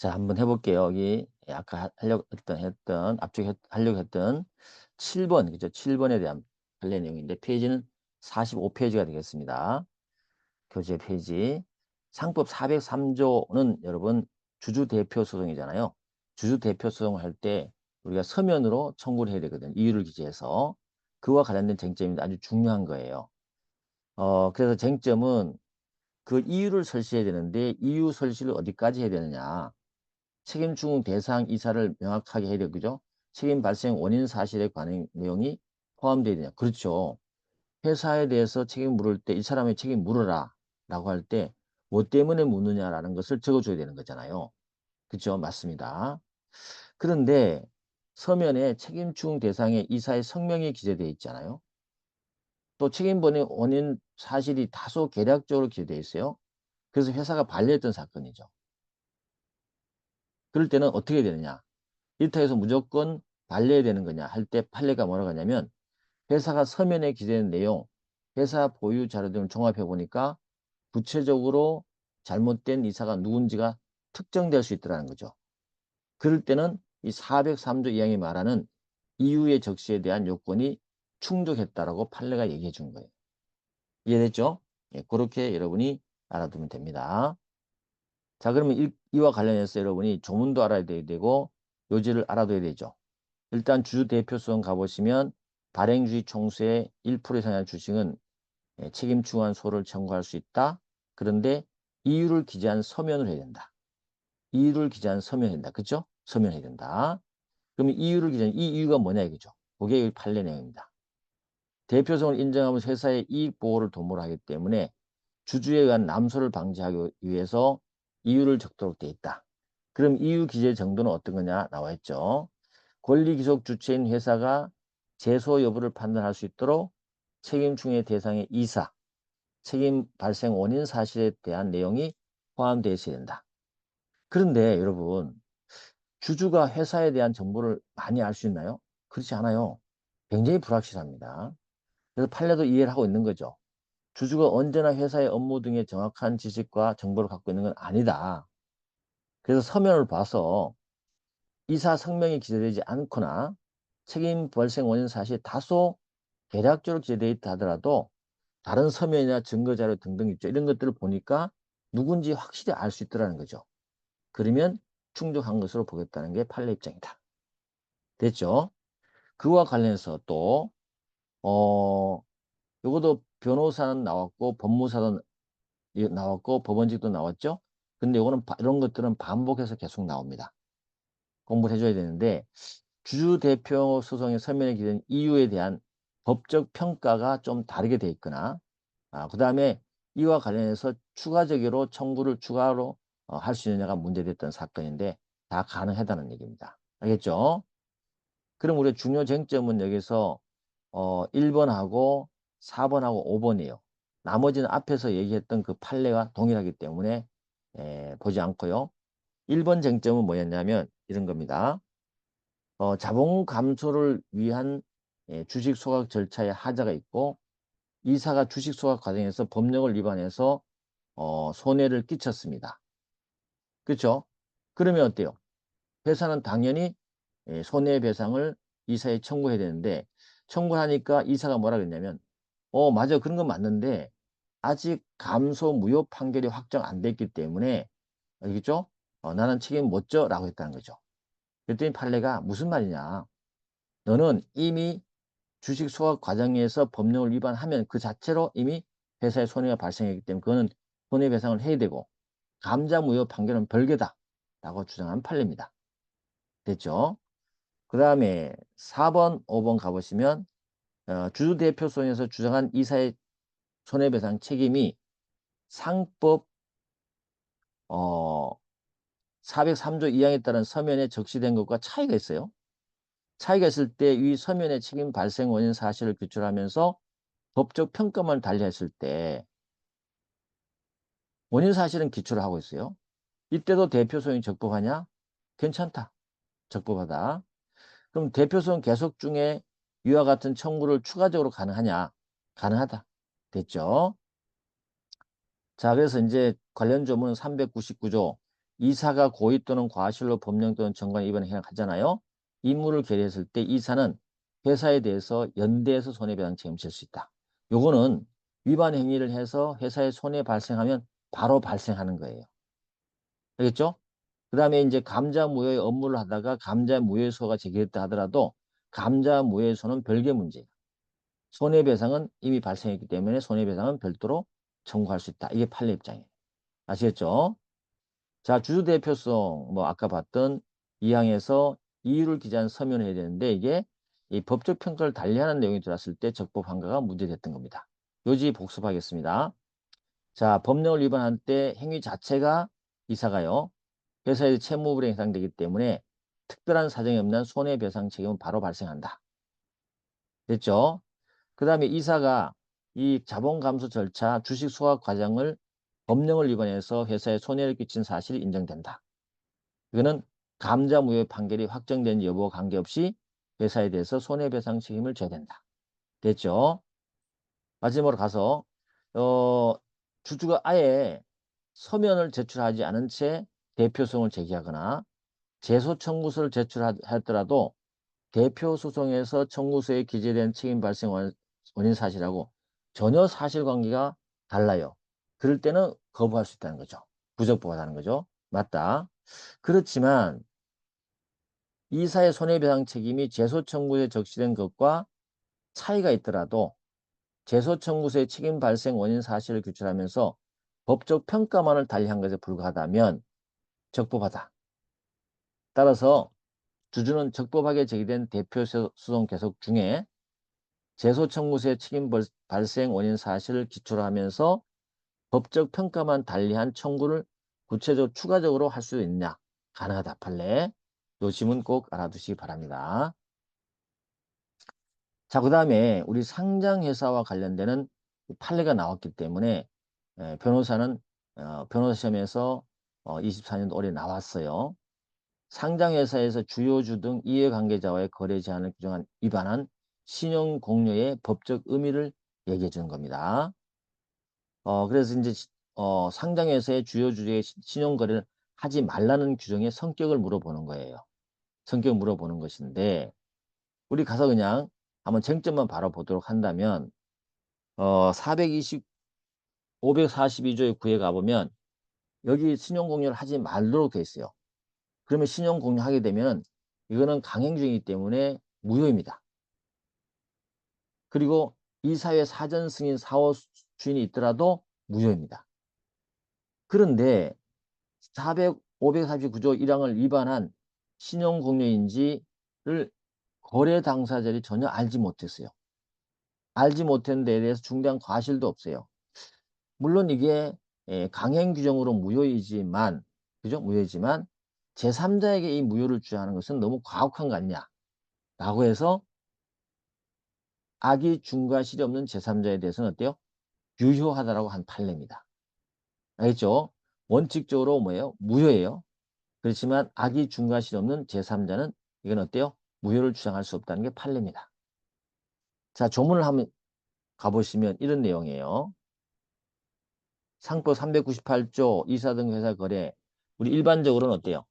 자, 한번 해볼게요. 여기 아까 앞쪽에 하려고 했던 7번, 그죠? 7번에 대한 관련 내용인데, 페이지는 45페이지가 되겠습니다. 교재 페이지. 상법 403조는 여러분, 주주대표 소송이잖아요. 주주대표 소송을 할 때 우리가 서면으로 청구를 해야 되거든요. 이유를 기재해서. 그와 관련된 쟁점이 아주 중요한 거예요. 그래서 쟁점은 그 이유를 설시해야 되는데, 이유 설시를 어디까지 해야 되느냐. 책임 충 대상 이사를 명확하게 해야 되고, 그죠? 책임 발생 원인 사실에 관한 내용이 포함되어야 되냐. 그렇죠. 회사에 대해서 책임 물을 때 이 사람의 책임 물어라 라고 할 때 뭐 때문에 묻느냐라는 것을 적어줘야 되는 거잖아요. 그렇죠? 맞습니다. 그런데 서면에 책임 충 대상의 이사의 성명이 기재되어 있잖아요. 또 책임 원인 사실이 다소 개략적으로 기재되어 있어요. 그래서 회사가 반려했던 사건이죠. 그럴 때는 어떻게 되느냐? 일타에서 무조건 반려해야 되는 거냐 할 때 판례가 뭐라고 하냐면, 회사가 서면에 기재된 내용, 회사 보유 자료 등을 종합해 보니까 구체적으로 잘못된 이사가 누군지가 특정될 수 있다는 거죠. 그럴 때는 이 403조 2항이 말하는 이유의 적시에 대한 요건이 충족했다라고 판례가 얘기해 준 거예요. 이해됐죠? 예, 그렇게 여러분이 알아두면 됩니다. 자, 그러면 이와 관련해서 여러분이 조문도 알아야 되고 요지를 알아둬야 되죠. 일단 주주대표성 가보시면 발행주의 총수의 1% 이상의 주식은 책임 충한 소를 청구할 수 있다. 그런데 이유를 기재한 서면을 해야 된다. 이유를 기재한 서면을 해야 된다. 그죠? 서면해야 된다. 그러면 이유를 기재한 이 이유가 뭐냐 이거죠. 그게 여기 판례 내용입니다. 대표성을 인정하면서 회사의 이익 보호를 도모를 하기 때문에 주주에 의한 남소를 방지하기 위해서 이유를 적도록 돼 있다. 그럼 이유 기재 정도는 어떤 거냐 나와 있죠. 권리기속 주체인 회사가 제소 여부를 판단할 수 있도록 책임 충의 대상의 이사, 책임 발생 원인 사실에 대한 내용이 포함되어 있어야 된다. 그런데 여러분, 주주가 회사에 대한 정보를 많이 알 수 있나요? 그렇지 않아요. 굉장히 불확실합니다. 그래서 판례도 이해를 하고 있는 거죠. 주주가 언제나 회사의 업무 등의 정확한 지식과 정보를 갖고 있는 건 아니다. 그래서 서면을 봐서 이사 성명이 기재되지 않거나 책임 발생 원인 사실이 다소 대략적으로 기재되어 있다 하더라도 다른 서면이나 증거자료 등등 있죠. 이런 것들을 보니까 누군지 확실히 알 수 있더라는 거죠. 그러면 충족한 것으로 보겠다는 게 판례 입장이다. 됐죠? 그와 관련해서 또 요것도 변호사는 나왔고 법무사도 나왔고 법원직도 나왔죠. 근데 요거는 이런 것들은 반복해서 계속 나옵니다. 공부를 해줘야 되는데, 주주대표 소송의 서면에 기재된 이유에 대한 법적 평가가 좀 다르게 돼 있거나, 그 다음에 이와 관련해서 추가적으로 청구를 추가로 할 수 있느냐가 문제됐던 사건인데 다 가능하다는 얘기입니다. 알겠죠? 그럼 우리 중요 쟁점은 여기서 1번하고 4번하고 5번이에요. 나머지는 앞에서 얘기했던 그 판례와 동일하기 때문에 보지 않고요. 1번 쟁점은 뭐였냐면 이런 겁니다. 자본 감소를 위한 주식 소각 절차에 하자가 있고, 이사가 주식 소각 과정에서 법령을 위반해서 손해를 끼쳤습니다. 그렇죠? 그러면 어때요? 회사는 당연히 손해배상을 이사에 청구해야 되는데, 청구하니까 이사가 뭐라 그랬냐면, 맞아, 그런 건 맞는데 아직 감소 무효 판결이 확정 안 됐기 때문에, 알겠죠? 나는 책임 못 져라고 했다는 거죠. 그랬더니 판례가 무슨 말이냐? 너는 이미 주식 소각 과정에서 법령을 위반하면 그 자체로 이미 회사에 손해가 발생했기 때문에 그거는 손해배상을 해야 되고, 감자무효 판결은 별개다 라고 주장한 판례입니다. 됐죠? 그 다음에 4번, 5번 가보시면 주주대표소에서 주장한 이사의 손해배상 책임이 상법 403조 2항에 따른 서면에 적시된 것과 차이가 있어요. 차이가 있을 때 이 서면의 책임 발생 원인 사실을 규출하면서 법적 평가만 달리했을 때 원인 사실은 기출을 하고 있어요. 이때도 대표소인 적법하냐? 괜찮다. 적법하다. 그럼 대표소인 계속 중에 이와 같은 청구를 추가적으로 가능하냐? 가능하다. 됐죠? 자, 그래서 이제 관련 조문 399조 이사가 고의 또는 과실로 법령 또는 정관에 위반한 행위를 하잖아요. 임무를 계류했을 때 이사는 회사에 대해서 연대해서 손해배상 책임을 질 수 있다. 요거는 위반 행위를 해서 회사에 손해 발생하면 바로 발생하는 거예요. 알겠죠? 그 다음에 이제 감자무효의 업무를 하다가 감자무효소가 제기했다 하더라도 감자무효소는 별개 문제예요. 손해배상은 이미 발생했기 때문에 손해배상은 별도로 청구할 수 있다. 이게 판례 입장이에요. 아시겠죠? 자, 주주대표성, 뭐, 아까 봤던 2항에서 이유를 기재한 서면을 해야 되는데, 이게 이 법적 평가를 달리하는 내용이 들어왔을 때 적법 환가가 문제됐던 겁니다. 요지 복습하겠습니다. 자, 법령을 위반한 때 행위 자체가 이사가요, 회사의 채무불이행에 해당되기 때문에 특별한 사정이 없는 손해배상 책임은 바로 발생한다. 됐죠? 그 다음에 이사가 이 자본감소 절차, 주식 수확 과정을 법령을 위반해서 회사에 손해를 끼친 사실이 인정된다. 이거는 감자무효 판결이 확정된 여부와 관계없이 회사에 대해서 손해배상 책임을 져야 된다. 됐죠? 마지막으로 가서 주주가 아예 서면을 제출하지 않은 채 대표성을 제기하거나 제소 청구서를 제출하였더라도 대표 소송에서 청구서에 기재된 책임 발생 원인 사실하고 전혀 사실관계가 달라요. 그럴 때는 거부할 수 있다는 거죠. 부적법하다는 거죠. 맞다. 그렇지만 이사의 손해배상 책임이 제소 청구에 적시된 것과 차이가 있더라도 제소 청구서의 책임 발생 원인 사실을 규출하면서 법적 평가만을 달리한 것에 불과하다면 적법하다. 따라서 주주는 적법하게 제기된 대표 소송 계속 중에 제소 청구서의 책임 발생 원인 사실을 기초로 하면서 법적 평가만 달리한 청구를 구체적으로 추가적으로 할 수 있냐? 가능하다. 판례. 요 지문 꼭 알아두시기 바랍니다. 자, 그 다음에 우리 상장회사와 관련되는 판례가 나왔기 때문에 변호사는 변호사 시험에서 24년도 올해 나왔어요. 상장회사에서 주요주 등 이해관계자와의 거래 제한을 규정한 위반한 신용공여의 법적 의미를 얘기해 주는 겁니다. 그래서 이제 상장회사의 주요주의 신용거래를 하지 말라는 규정의 성격을 물어보는 거예요. 성격을 물어보는 것인데 우리 가서 그냥 한번 쟁점만 바로 보도록 한다면 542조의 구에 가보면 여기 신용공여를 하지 말도록 돼 있어요. 그러면 신용공여 하게 되면 이거는 강행중이기 때문에 무효입니다. 그리고 이사회 사전 승인 사호 주인이 있더라도 무효입니다. 그런데 549조 1항을 위반한 신용공여인지를 거래 당사자들이 전혀 알지 못했어요. 알지 못한 데에 대해서 중대한 과실도 없어요. 물론 이게 강행 규정으로 무효이지만, 그죠? 무효이지만 제3자에게 이 무효를 주장하는 것은 너무 과혹한 거 아니냐? 라고 해서 악의 중과실이 없는 제3자에 대해서는 어때요? 유효하다라고 한 판례입니다. 알겠죠? 원칙적으로 뭐예요? 무효예요. 그렇지만 악의 중과실이 없는 제3자는 이건 어때요? 무효를 주장할 수 없다는 게 판례입니다. 자, 조문을 한번 가보시면 이런 내용이에요. 상법 398조 이사 등 회사 거래. 우리 일반적으로는 어때요?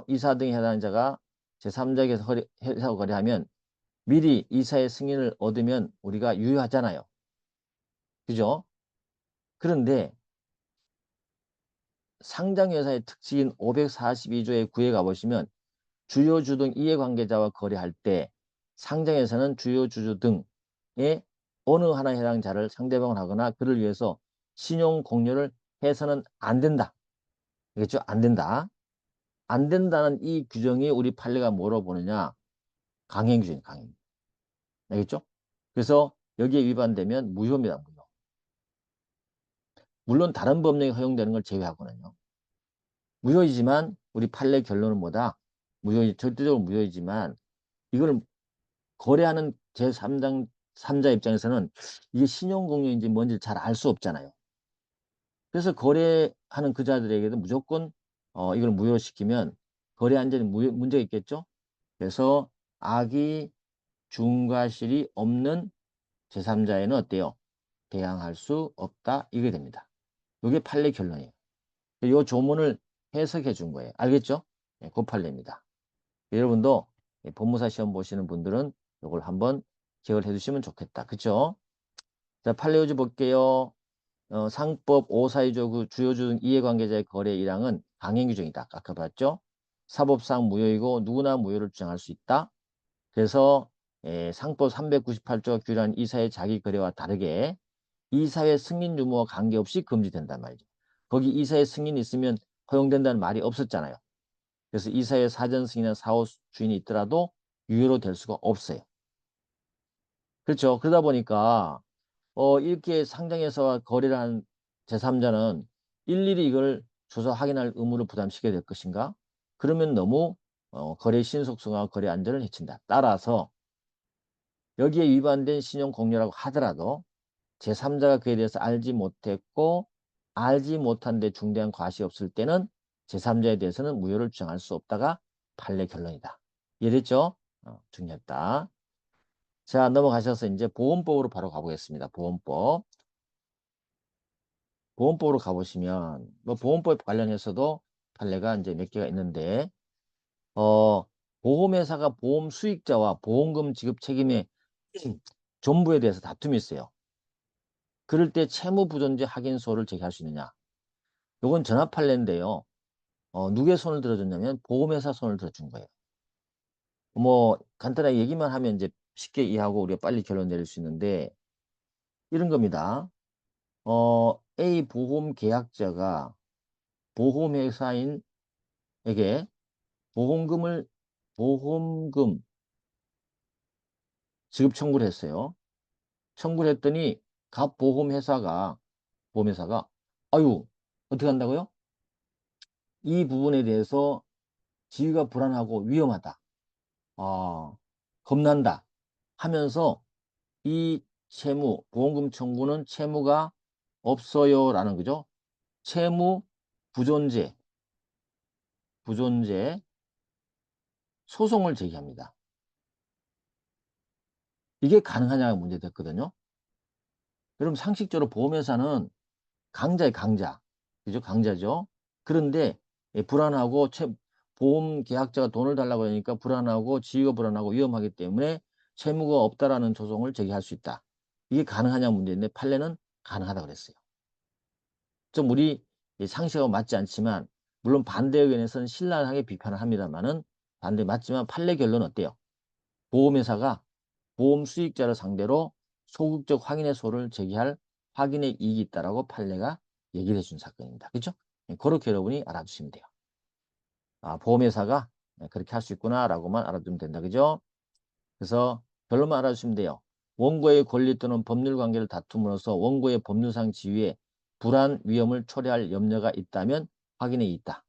이사 등에 해당하는 자가 제3자에게서 회사 거래하면 미리 이사의 승인을 얻으면 우리가 유효하잖아요. 그죠? 그런데 상장회사의 특징인 542조의 구에 가보시면 주요주 등 이해관계자와 거래할 때 상장회사는 주요주주 등의 어느 하나에 해당 자를 상대방을 하거나 그를 위해서 신용 공여를 해서는 안 된다. 알겠죠? 안 된다. 안 된다는 이 규정이 우리 판례가 뭐로 보느냐? 강행 규정, 강행. 알겠죠? 그래서 여기에 위반되면 무효입니다. 무효. 물론 다른 법령이 허용되는 걸 제외하고는요. 무효이지만 우리 판례 결론은 뭐다? 절대적으로 무효이지만 이걸 거래하는 제3자 입장에서는 이게 신용공여인지 뭔지 잘 알 수 없잖아요. 그래서 거래하는 그 자들에게도 무조건 이걸 무효시키면 거래 안전에 문제가 있겠죠? 그래서 악의 중과실이 없는 제3자에는 어때요? 대항할 수 없다. 이게 됩니다. 이게 판례 결론이에요. 이 조문을 해석해 준 거예요. 알겠죠? 예, 그 판례입니다. 여러분도 법무사 시험 보시는 분들은 이걸 한번 기억을 해 두시면 좋겠다. 그쵸? 자, 판례유지 볼게요. 상법 542조 그 주요주 등 이해관계자의 거래 일항은 강행 규정이다. 아까 봤죠? 사법상 무효이고 누구나 무효를 주장할 수 있다. 그래서 상법 398조가 규율한 이사의 자기 거래와 다르게 이사의 승인 유무와 관계없이 금지된단 말이죠. 거기 이사의 승인이 있으면 허용된다는 말이 없었잖아요. 그래서 이사의 사전 승인이나 사후 주인이 있더라도 유효로 될 수가 없어요. 그렇죠. 그러다 보니까 이렇게 상장에서 거래를 한 제3자는 일일이 이걸 조사 확인할 의무를 부담시켜야 될 것인가? 그러면 너무 거래 신속성과 거래 안전을 해친다. 따라서 여기에 위반된 신용 공여라고 하더라도 제3자가 그에 대해서 알지 못했고 알지 못한 데 중대한 과실이 없을 때는 제3자에 대해서는 무효를 주장할 수 없다가 판례 결론이다. 이해됐죠? 중요했다. 자, 넘어가셔서 이제 보험법으로 바로 가보겠습니다. 보험법. 보험법으로 가보시면 뭐 보험법 관련해서도 판례가 이제 몇 개가 있는데 어, 보험회사가 보험 수익자와 보험금 지급 책임의 존부에 대해서 다툼이 있어요. 그럴 때 채무부존재 확인서를 제기할 수 있느냐? 요건 전압 판례인데요. 누구의 손을 들어줬냐면 보험회사 손을 들어준 거예요. 뭐 간단하게 얘기만 하면 이제 쉽게 이해하고 우리가 빨리 결론 내릴 수 있는데 이런 겁니다. A 보험 계약자가 보험회사인에게 보험금을 보험금 지급 청구를 했어요. 청구를 했더니 각 보험회사가 아유 어떻게 한다고요? 이 부분에 대해서 지위가 불안하고 위험하다. 겁난다 하면서 이 채무 보험금 청구는 채무가 없어요라는 거죠. 채무 부존재 소송을 제기합니다. 이게 가능하냐가 문제됐거든요. 여러분 상식적으로 보험회사는 강자의 강자. 그죠? 강자죠. 그런데 불안하고 보험 계약자가 돈을 달라고 하니까 불안하고 지위가 불안하고 위험하기 때문에 채무가 없다라는 조정을 제기할 수 있다. 이게 가능하냐 문제인데 판례는 가능하다 그랬어요. 좀 우리 상식하고 맞지 않지만 물론 반대 의견에서는 신랄하게 비판을 합니다만은 반대 맞지만 판례 결론은 어때요? 보험회사가 보험 수익자를 상대로 소극적 확인의 소를 제기할 확인의 이익이 있다라고 판례가 얘기를 해준 사건입니다. 그렇죠? 그렇게 여러분이 알아두시면 돼요. 보험회사가 그렇게 할 수 있구나라고만 알아두면 된다. 그죠? 그래서 결론만 알아두시면 돼요. 원고의 권리 또는 법률 관계를 다툼으로써 원고의 법률상 지위에 불안 위험을 초래할 염려가 있다면 확인이 있다.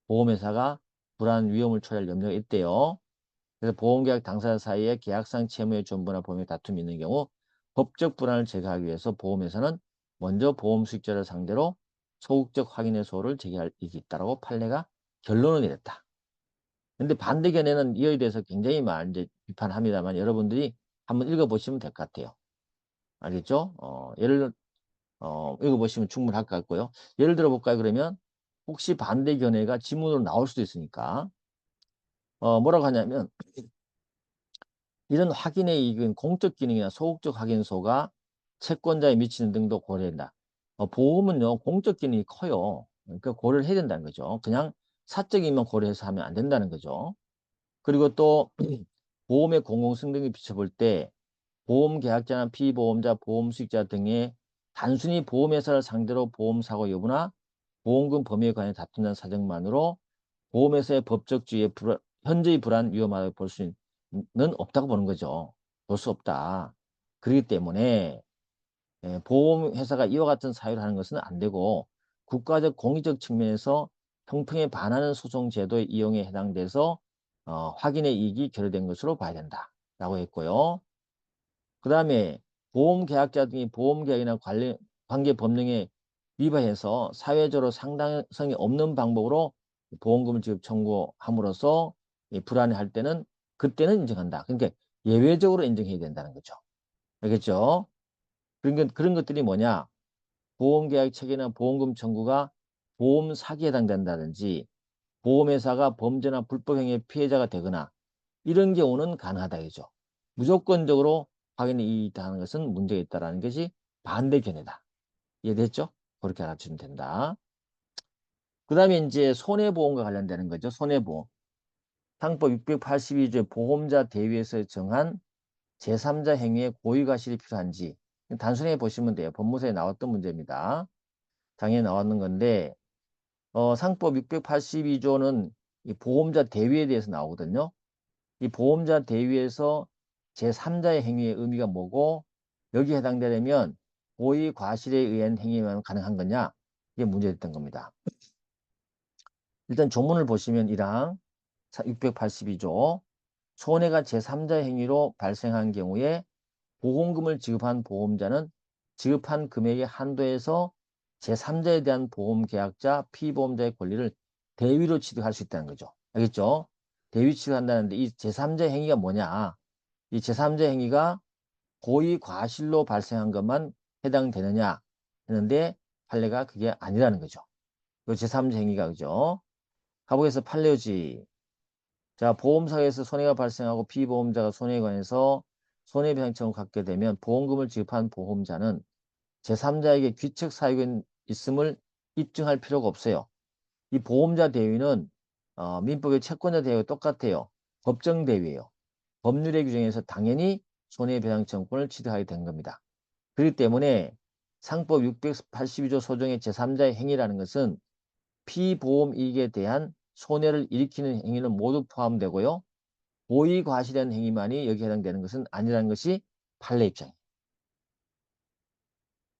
보험회사가 불안 위험을 초래할 염려가 있대요. 그래서 보험계약 당사자 사이에 계약상 채무의 존부나 보험의 다툼이 있는 경우 법적 불안을 제거하기 위해서 보험회사는 먼저 보험 수익자를 상대로 소극적 확인의 소를 제기할 일이 있다라고 판례가 결론을 내렸다. 근데 반대견에는 이에 대해서 굉장히 많이 이제 비판합니다만 여러분들이 한번 읽어보시면 될 것 같아요. 알겠죠? 읽어보시면 충분할 것 같고요. 예를 들어 볼까요? 그러면 혹시 반대견해가 지문으로 나올 수도 있으니까 뭐라고 하냐면 이런 확인의 이익은 공적 기능이나 소극적 확인소가 채권자에 미치는 등도 고려한다. 보험은요 공적 기능이 커요. 그러니까 고려를 해야 된다는 거죠. 그냥 사적인만 고려해서 하면 안 된다는 거죠. 그리고 또 보험의 공공성 등을 비춰볼 때 보험 계약자나 피보험자, 보험 수익자 등의 단순히 보험회사를 상대로 보험사고 여부나 보험금 범위에 관해 다툰다는 사정만으로 보험회사의 법적 지위에 현저히 불안 위험하다고 볼 수는 없다고 보는 거죠. 볼 수 없다. 그렇기 때문에 보험회사가 이와 같은 사유를 하는 것은 안 되고 국가적 공익적 측면에서 형평에 반하는 소송 제도의 이용에 해당돼서 확인의 이익이 결여된 것으로 봐야 된다. 라고 했고요. 그 다음에 보험계약자 등이 보험계약이나 관계 법령에 위반해서 사회적으로 상당성이 없는 방법으로 보험금을 지급 청구함으로써 불안해할 때는 그때는 인정한다. 그러니까 예외적으로 인정해야 된다는 거죠. 알겠죠? 그런 것들이 뭐냐? 보험계약 체계나 보험금 청구가 보험 사기에 해당된다든지 보험회사가 범죄나 불법행위의 피해자가 되거나 이런 경우는 가능하다겠죠. 무조건적으로 확인이 있다는 것은 문제가 있다는 것이 반대 견해다. 이해됐죠? 그렇게 알아주시면 된다. 그 다음에 이제 손해보험과 관련되는 거죠. 손해보험. 상법 682조의 보험자 대위에서 정한 제3자 행위에 고의과실이 필요한지 단순히 보시면 돼요. 법무사에 나왔던 문제입니다. 당연히 나왔는 건데 상법 682조는 이 보험자 대위에 대해서 나오거든요. 이 보험자 대위에서 제3자의 행위의 의미가 뭐고 여기에 해당되려면 고의 과실에 의한 행위만 가능한 거냐 이게 문제됐던 겁니다. 일단 조문을 보시면 1항 682조 손해가 제3자의 행위로 발생한 경우에 보험금을 지급한 보험자는 지급한 금액의 한도에서 제3자에 대한 보험계약자 피보험자의 권리를 대위로 취득할 수 있다는 거죠. 알겠죠? 대위 취득한다는데 이 제3자 행위가 뭐냐? 이 제3자 행위가 고의 과실로 발생한 것만 해당되느냐 했는데 판례가 그게 아니라는 거죠. 이 제3자 행위가 그죠? 가보겠습니다. 판례지. 자, 보험사에서 손해가 발생하고 피보험자가 손해에 관해서 손해배상 청구를 갖게 되면 보험금을 지급한 보험자는 제3자에게 귀책 사유가 있음을 입증할 필요가 없어요. 이 보험자 대위는 민법의 채권자 대위와 똑같아요. 법정 대위예요. 법률의 규정에서 당연히 손해배상 청구권을 취득하게 된 겁니다. 그렇기 때문에 상법 682조 소정의 제3자의 행위라는 것은 피보험 이익에 대한 손해를 일으키는 행위는 모두 포함되고요. 고의 과실한 행위만이 여기에 해당되는 것은 아니라는 것이 판례 입장이에요.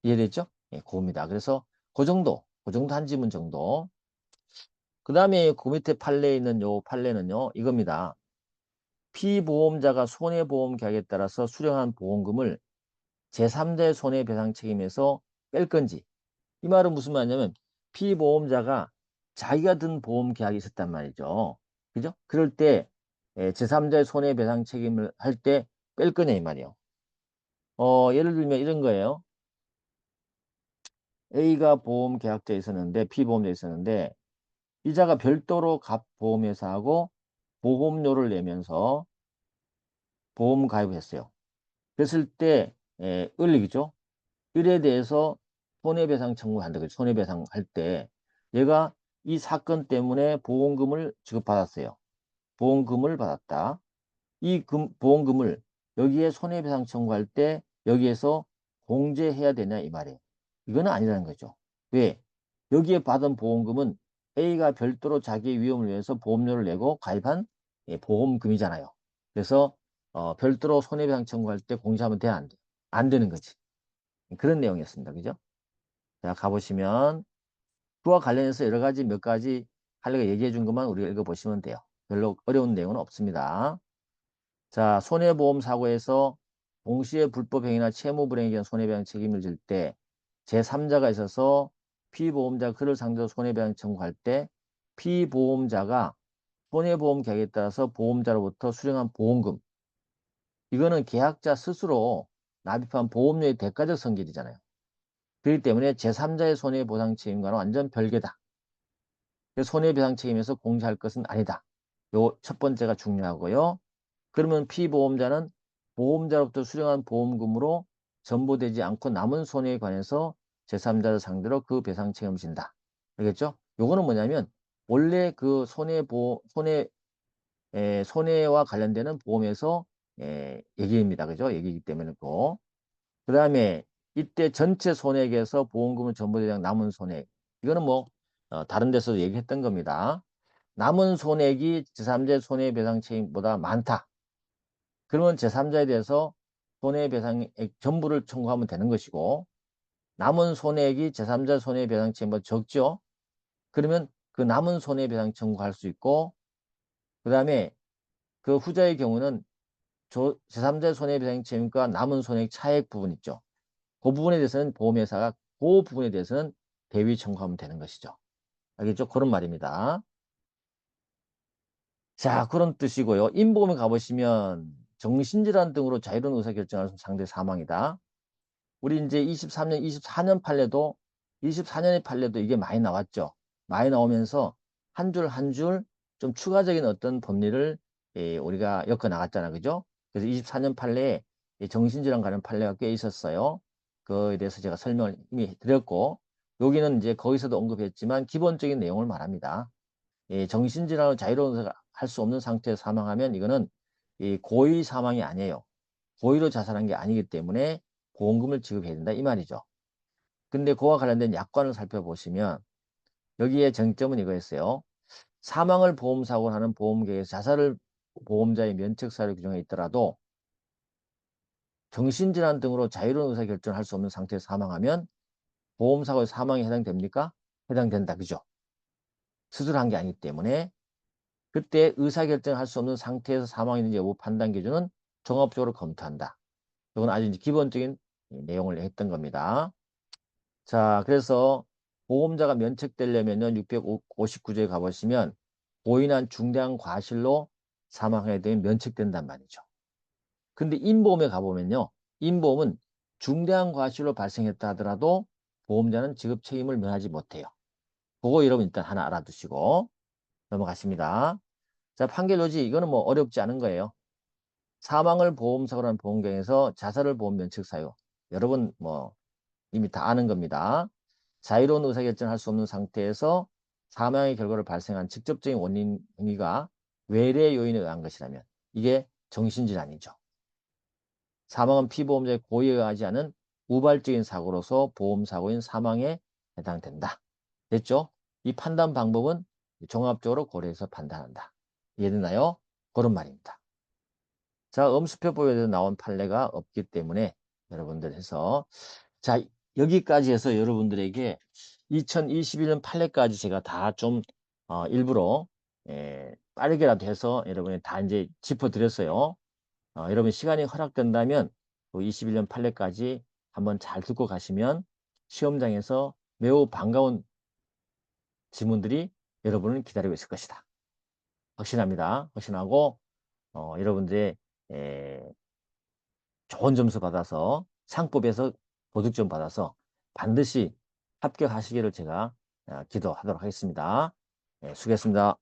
이해됐죠? 예, 그겁니다. 그래서 그 정도 한 지문 정도. 그 다음에 그 밑에 판례에 있는 요 판례는요, 이겁니다. 피보험자가 손해보험 계약에 따라서 수령한 보험금을 제3자의 손해배상 책임에서 뺄 건지. 이 말은 무슨 말이냐면 피보험자가 자기가 든 보험 계약이 있었단 말이죠. 그죠? 그럴 때 제3자의 손해배상 책임을 할 때 뺄 거냐 이 말이에요. 예를 들면 이런 거예요. A가 보험 계약자에 있었는데 B보험자에 있었는데 이자가 별도로 각 보험회사하고 보험료를 내면서 보험 가입을 했어요. 그랬을 때 을이죠. 을에 대해서 손해배상 청구한다. 손해배상 할 때 얘가 이 사건 때문에 보험금을 지급받았어요. 보험금을 받았다. 이 보험금을 여기에 손해배상 청구할 때 여기에서 공제해야 되냐 이 말이에요. 이거는 아니라는 거죠. 왜? 여기에 받은 보험금은 A가 별도로 자기의 위험을 위해서 보험료를 내고 가입한 보험금이잖아요. 그래서 별도로 손해배상 청구할 때 공제하면 돼? 안 돼? 안 되는 거지. 그런 내용이었습니다. 그죠? 자, 가보시면 그와 관련해서 여러 가지 몇 가지 할래가 얘기해 준 것만 우리가 읽어보시면 돼요. 별로 어려운 내용은 없습니다. 자, 손해보험 사고에서 동시에 불법행위나 채무불이행에 대한 손해배상 책임을 질 때 제3자가 있어서 피보험자가 그를 상대로 손해배상 청구할 때 피보험자가 손해보험 계약에 따라서 보험자로부터 수령한 보험금 이거는 계약자 스스로 납입한 보험료의 대가적 성질이잖아요. 그렇기 때문에 제3자의 손해보상 책임과는 완전 별개다. 손해배상 책임에서 공제할 것은 아니다. 요 첫 번째가 중요하고요. 그러면 피보험자는 보험자로부터 수령한 보험금으로 전보되지 않고 남은 손해에 관해서 제3자를 상대로 그 배상 책임을 진다. 알겠죠? 요거는 뭐냐면 원래 그 손해와 관련되는 보험에서 얘기입니다. 그죠? 얘기이기 때문에 그 다음에 이때 전체 손해액에서 보험금을 전보되지 않고 남은 손해액. 이거는 뭐 다른 데서도 얘기했던 겁니다. 남은 손해액이 제3자의 손해배상 책임보다 많다. 그러면 제3자에 대해서 손해배상액 전부를 청구하면 되는 것이고 남은 손해액이 제3자 손해배상 책임보다 적죠. 그러면 그 남은 손해배상 청구할 수 있고 그 다음에 그 후자의 경우는 제3자 손해배상 책임과 남은 손해액 차액 부분 있죠. 그 부분에 대해서는 보험회사가 그 부분에 대해서는 대위 청구하면 되는 것이죠. 알겠죠? 그런 말입니다. 자, 그런 뜻이고요. 인보험에 가보시면 정신질환 등으로 자유로운 의사결정을 상대 사망이다. 우리 이제 23년, 24년 판례도 24년의 판례도 이게 많이 나왔죠. 많이 나오면서 한 줄 한 줄 좀 추가적인 어떤 법리를 우리가 엮어 나갔잖아. 그죠? 그래서 24년 판례에 정신질환 관련 판례가 꽤 있었어요. 그에 대해서 제가 설명을 이미 드렸고, 여기는 이제 거기서도 언급했지만 기본적인 내용을 말합니다. 정신질환으로 자유로운 할 수 없는 상태에서 사망하면 이거는 고의 사망이 아니에요. 고의로 자살한 게 아니기 때문에 보험금을 지급해야 된다 이 말이죠. 근데 그와 관련된 약관을 살펴보시면 여기에 쟁점은 이거였어요. 사망을 보험사고로 하는 보험계획에서 자살을 보험자의 면책사유로 규정해 있더라도 정신질환 등으로 자유로운 의사결정을 할 수 없는 상태에서 사망하면 보험사고의 사망에 해당됩니까? 해당된다. 그죠? 수술한 게 아니기 때문에 그때 의사결정을 할 수 없는 상태에서 사망했는지 여부 판단 기준은 종합적으로 검토한다. 이건 아주 이제 기본적인 내용을 했던 겁니다. 자, 그래서 보험자가 면책되려면요, 659조에 가보시면 고의난 중대한 과실로 사망하게 되면 면책된단 말이죠. 근데 인보험에 가보면요, 인보험은 중대한 과실로 발생했다 하더라도 보험자는 지급 책임을 면하지 못해요. 그거 여러분 일단 하나 알아두시고 넘어가십니다. 자, 판결 요지 이거는 뭐 어렵지 않은 거예요. 사망을 보험사고로 한 보험경에서 자살을 보험 면책 사유. 여러분 뭐 이미 다 아는 겁니다. 자유로운 의사결정을 할 수 없는 상태에서 사망의 결과를 발생한 직접적인 원인 행위가 외래 요인에 의한 것이라면 이게 정신질환이죠. 사망은 피보험자의 고의에 의하지 않은 우발적인 사고로서 보험사고인 사망에 해당된다. 됐죠? 이 판단 방법은 종합적으로 고려해서 판단한다. 이해됐나요? 그런 말입니다. 자, 음수표법에서 나온 판례가 없기 때문에 여러분들 해서 자, 여기까지 해서 여러분들에게 2021년 판례까지 제가 다 좀 일부러 빠르게라도 해서 여러분이 다 이제 짚어드렸어요. 여러분 시간이 허락된다면 21년 판례까지 한번 잘 듣고 가시면 시험장에서 매우 반가운 지문들이 여러분을 기다리고 있을 것이다. 확신합니다. 확신하고 여러분들의 좋은 점수 받아서 상법에서 보득점 받아서 반드시 합격하시기를 제가 기도하도록 하겠습니다. 수고했습니다.